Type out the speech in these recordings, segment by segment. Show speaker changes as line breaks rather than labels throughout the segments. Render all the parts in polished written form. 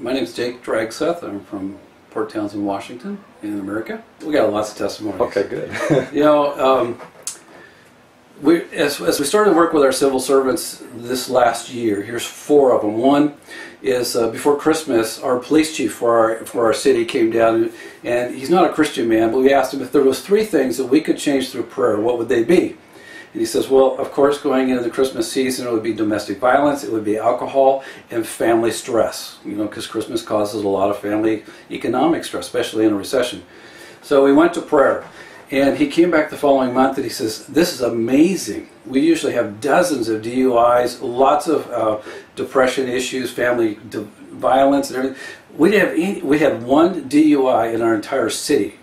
My name is Jake Dragseth. I'm from Port Townsend, Washington, in America. We got lots of testimonies.
Okay, good.
You know, as we started to work with our civil servants this last year, here's 4 of them. One is before Christmas, our police chief for our city came down, and he's not a Christian man, but we asked him if there was 3 things that we could change through prayer, what would they be? And he says, well, of course, going into the Christmas season, it would be domestic violence, it would be alcohol, and family stress. You know, because Christmas causes a lot of family economic stress, especially in a recession. So we went to prayer. And he came back the following month and he says, this is amazing. We usually have dozens of DUIs, lots of depression issues, family violence and everything. We had 1 DUI in our entire city.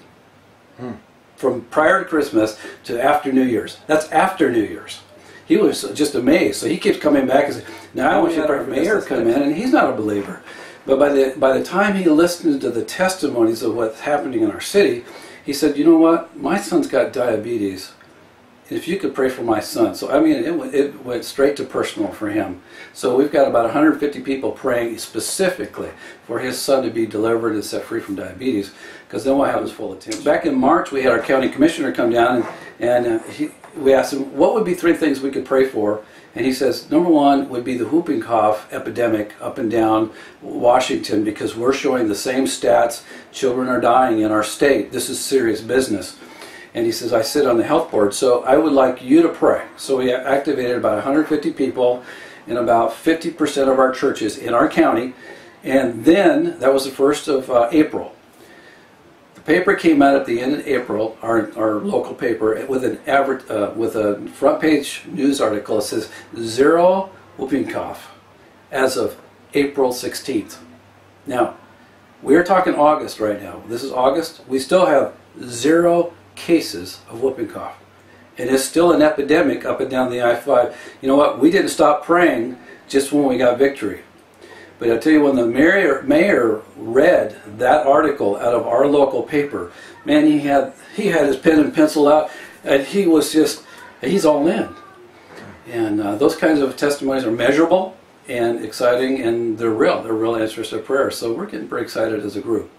From prior to Christmas to after New Year's. That's after New Year's. He was just amazed. So he keeps coming back and saying, now I want you to pray for mayor come in, and he's not a believer. But by the time he listened to the testimonies of what's happening in our city, he said, you know what, my son's got diabetes. If you could pray for my son. So I mean, it went straight to personal for him. So we've got about 150 people praying specifically for his son to be delivered and set free from diabetes, because then we'll have his full attention. Back in March, we had our county commissioner come down, and we asked him, what would be 3 things we could pray for? And he says, number 1 would be the whooping cough epidemic up and down Washington, because we're showing the same stats. Children are dying in our state. This is serious business. And he says, I sit on the health board, so I would like you to pray. So we activated about 150 people in about 50% of our churches in our county. And then, that was the 1st of April. The paper came out at the end of April, our local paper, with with a front page news article. It says, 0 whooping cough as of April 16th. Now, we are talking August right now. This is August. We still have 0 cases of whooping cough, and it's still an epidemic up and down the I-5. You know what? We didn't stop praying just when we got victory. But I'll tell you, when the mayor read that article out of our local paper, man, he had his pen and pencil out, and he's all in. And those kinds of testimonies are measurable and exciting, and they're real. They're real answers to prayer. So we're getting pretty excited as a group.